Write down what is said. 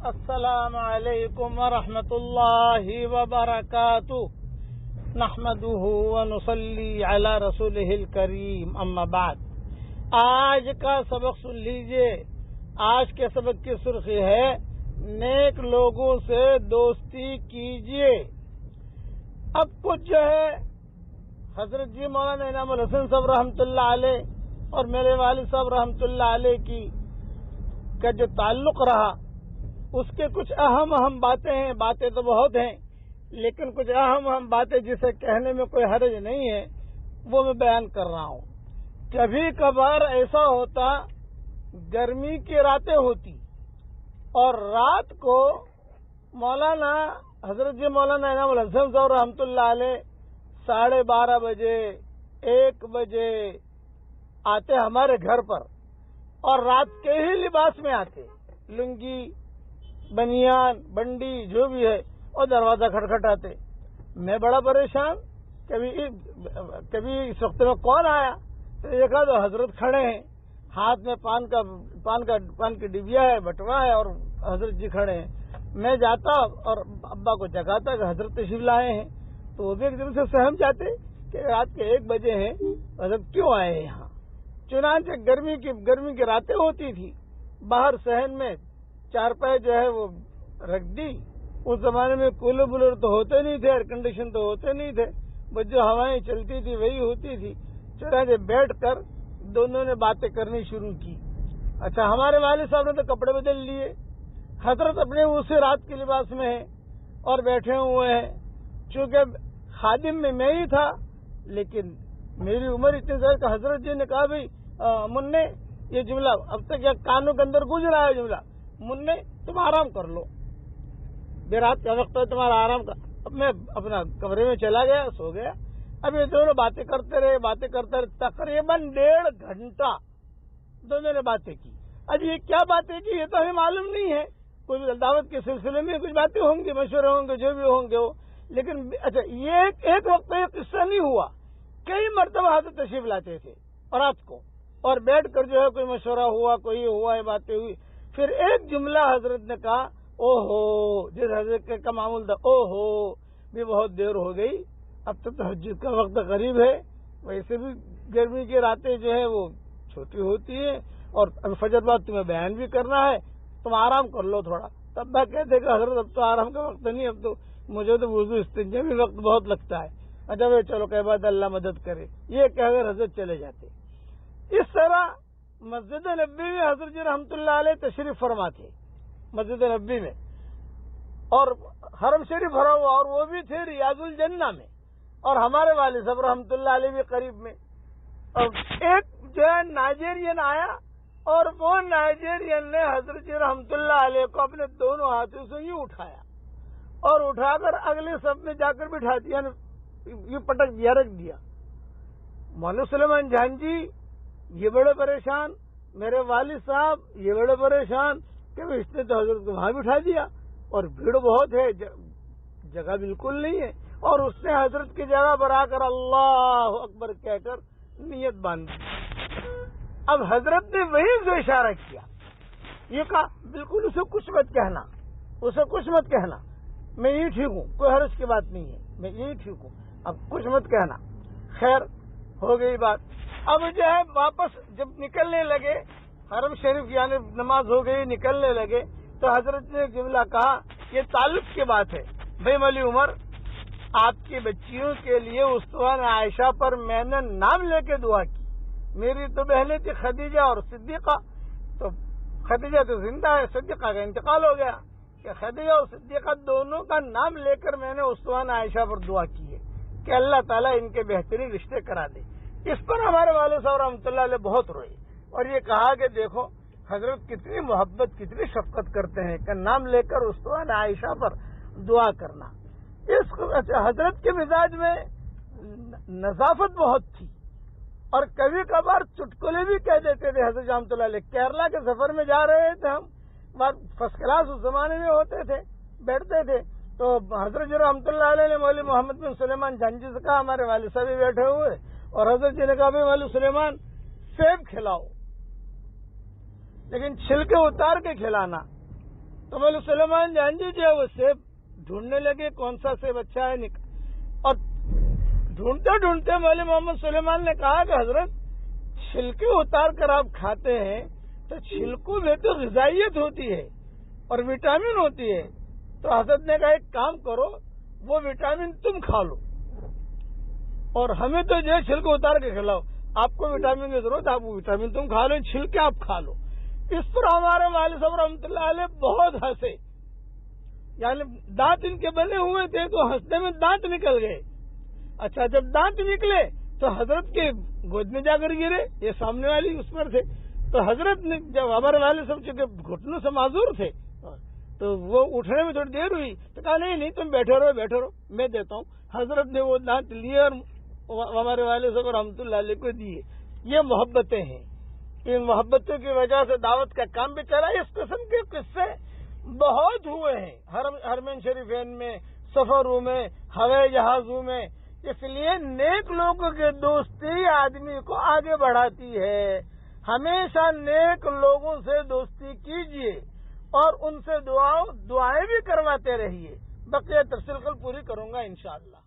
السلام علیکم ورحمۃ اللہ وبرکاتہ نحمده ونصلی علی رسولہ الکریم اما بعد. آج کا سبق سن لیجئے. آج کے سبق کی سرخی ہے نیک لوگوں سے دوستی کیجئے. اب کچھ جو ہے حضرت جی مولانا انعام الحسن صاحب رحمۃ اللہ علیہ اور میرے والد صاحب رحمۃ اللہ علیہ کا جو تعلق رہا اس کے کچھ اہم باتیں ہیں. باتیں تو بہت ہیں لیکن کچھ اہم باتیں جسے کہنے میں کوئی حرج نہیں ہے وہ میں بیان کر رہا ہوں. کبھی کبھار ایسا ہوتا گرمی کی راتیں ہوتی اور رات کو مولانا حضرت جی مولانا انعام الحسن صاحب رحمۃ اللہ علیہ 12:30 بجے 1 بجے آتے ہمارے گھر پر اور رات کے ہی لباس میں آتے, لنگی بنیان بنڈی جو بھی ہے, اور دروازہ کھٹکھٹاتے. میں بڑا پریشان, کبھی اس وقت میں کون آیا تو دیکھا تو حضرت کھڑے ہیں, ہاتھ میں پان کی ڈبیا ہے, بٹوا ہے اور حضرت جی کھڑے ہیں. میں جاتا اور ابا کو جگاتا کہ حضرت تشریف لائے ہیں, تو وہ بھی ایک دم سے سہم جاتے کہ رات کے 1 بجے ہیں, حضرت کیوں آئے ہیں یہاں. چنانچہ گرمی کی راتیں ہوتی تھی, باہر صحن میں چارپائی جو ہے وہ رکھ دی. اس زمانے میں کولر تو ہوتے نہیں تھے, ایئر کنڈیشن تو ہوتے نہیں تھے, بس جو ہوائیں چلتی تھی وہی ہوتی تھی. چنانچہ بیٹھ کر دونوں نے باتیں کرنی شروع کی. اچھا, ہمارے والد صاحب نے تو کپڑے بدل لیے, حضرت اپنے اسی رات کے لباس میں ہیں اور بیٹھے ہوئے ہیں. چونکہ خادم میں ہی تھا لیکن میری عمر اتنی زیادہ کہ حضرت جی نے کہا بھائی منع, یہ جملہ اب تک یا کانوں کے اندر گونج رہا ہے جملہ, منع تم آرام کر لو, دیر رات کا وقت ہے تمہارا آرام کا. اب میں اپنا کمرے میں چلا گیا, سو گیا. اب یہ دونوں باتیں کرتے رہے تقریباً 1.5 گھنٹہ دونوں نے باتیں کی. اب یہ کیا باتیں کی یہ تو ہمیں معلوم نہیں ہے, کوئی دعوت کے سلسلے میں کچھ باتیں ہوں گی, مشورے ہوں گے, جو بھی ہوں گے وہ. لیکن اچھا, یہ ایک وقت یہ قصہ نہیں ہوا, کئی مرتبہ حضرت تشریف لاتے تھے اور رات کو, اور بیٹھ کر جو ہے کوئی مشورہ ہوا, کوئی ہوا ہے, باتیں ہوئی. پھر ایک جملہ حضرت نے کہا, او ہو, جس حضرت کا معمول تھا, او ہو بھی بہت دیر ہو گئی, اب تو تہجد کا وقت قریب ہے, ویسے بھی گرمی کی راتیں جو ہے وہ چھوٹی ہوتی ہیں اور فجر بعد تمہیں بیان بھی کرنا ہے, تم آرام کر لو تھوڑا. تب میں کہتے کہ حضرت اب تو آرام کا وقت نہیں, اب تو مجھے تو وضو استنجا بھی وقت بہت لگتا ہے. اچھا بھائی چلو کہ بعد اللہ مدد کرے, یہ کہہ کر حضرت چلے جاتے. اس طرح مسجد نبوی میں حضرت جی رحمۃ اللہ علیہ تشریف فرما تھے, مسجد نبوی میں, اور حرم شریف بھرا ہوا, اور وہ بھی تھے ریاض الجنہ میں, اور ہمارے والد صاحب رحمۃ اللہ علیہ بھی قریب میں. اور ایک جو ہے نائجیرین آیا اور وہ نائجیرین نے حضرت جی رحمۃ اللہ علیہ کو اپنے دونوں ہاتھوں سے یوں اٹھایا اور اٹھا کر اگلے صف میں جا کر بٹھا دیا, یوں پٹک دیا, رکھ دیا. مولانا سلیمان جان جی یہ بڑے پریشان, میرے والد صاحب یہ بڑے پریشان کہ اس نے تو حضرت کو وہاں بٹھا دیا اور بھیڑ بہت ہے, جگہ بالکل نہیں ہے, اور اس نے حضرت کی جگہ پر آ کر اللہ اکبر کہہ کر نیت باندھی. اب حضرت نے وہی سے اشارہ کیا, یہ کہا بالکل اسے کچھ مت کہنا, میں یہی ٹھیک ہوں, کوئی حرج کی بات نہیں ہے, میں یہی ٹھیک ہوں, اب کچھ مت کہنا. خیر ہو گئی بات. اب جو ہے واپس جب نکلنے لگے حرم شریف, یعنی نماز ہو گئی, نکلنے لگے, تو حضرت نے ایک جملہ کہا, یہ تعلق کی بات ہے بھائی مولی عمر, آپ کی بچیوں کے لیے استوان عائشہ پر میں نے نام لے کے دعا کی. میری تو بہنیں تھی خدیجہ اور صدیقہ, تو خدیجہ تو زندہ ہے, صدیقہ کا انتقال ہو گیا, کہ خدیجہ اور صدیقہ دونوں کا نام لے کر میں نے استوان عائشہ پر دعا کی ہے کہ اللہ تعالیٰ ان کے بہترین رشتے کرا دے. اس پر ہمارے والد صاحب رحمۃ اللہ علیہ بہت روئے اور یہ کہا کہ دیکھو حضرت کتنی محبت کتنی شفقت کرتے ہیں کہ نام لے کر استوان عائشہ پر دعا کرنا. حضرت کے مزاج میں نظافت بہت تھی اور کبھی کبھار چٹکلے بھی کہہ دیتے تھے. حضرت رحمۃ اللہ علیہ کیرلا کے سفر میں جا رہے تھے ہم, فرسٹ کلاس اس زمانے میں ہوتے تھے, بیٹھتے تھے, تو حضرت جی رحمۃ اللہ علیہ نے مولوی محمد بن سلیمان جان جی سے کہا, ہمارے والد صاحب بھی بیٹھے ہوئے, اور حضرت جی نے کہا بھائی مولوی سلیمان سیب کھلاؤ, لیکن چھلکے اتار کے کھلانا, تو مولوی سلیمان جان جی جو ہے وہ سیب ڈھونڈنے لگے، کون سا سیب اچھا ہے اور ڈھونڈتے ڈھونڈتے مولوی محمد سلیمان نے کہا کہ حضرت چھلکے اتار کر آپ کھاتے ہیں تو چھلکوں میں تو غذائیت ہوتی ہے اور وٹامن ہوتی ہے، تو حضرت نے کہا ایک کام کرو، وہ وٹامن تم کھا لو اور ہمیں تو جو ہے چھلکے اتار کے کھلاؤ، آپ کو وٹامن کی ضرورت، آپ وہ وٹامن تم کھا لو، چھلکے آپ کھا لو۔ اس پر ہمارے والد صاحب رحمۃ اللہ علیہ بہت ہنسے، یعنی دانت ان کے بنے ہوئے تھے تو ہنسنے میں دانت نکل گئے۔ اچھا جب دانت نکلے تو حضرت کے گود میں جا کر گرے، یہ سامنے والی اس پر تھے، تو حضرت نے جب ہمارے والد صاحب چونکہ گھٹنوں سے معذور تھے تو وہ اٹھنے میں تھوڑی دیر ہوئی تو کہا نہیں تم بیٹھے رہو میں دیتا ہوں۔ حضرت نے وہ دانت لیے اور ہمارے والد صاحب رحمۃ اللہ علیہ کو دیے۔ یہ محبتیں ہیں، ان محبتوں کی وجہ سے دعوت کا کام بھی چلا۔ اس قسم کے قصے بہت ہوئے ہیں حرمین شریفین میں، سفروں میں، ہوائی جہازوں میں۔ اس لیے نیک لوگوں کی دوستی آدمی کو آگے بڑھاتی ہے۔ ہمیشہ نیک لوگوں سے دوستی کیجیے اور ان سے دعائیں بھی کرواتے رہیے۔ بقیہ تفصیل کل پوری کروں گا انشاءاللہ۔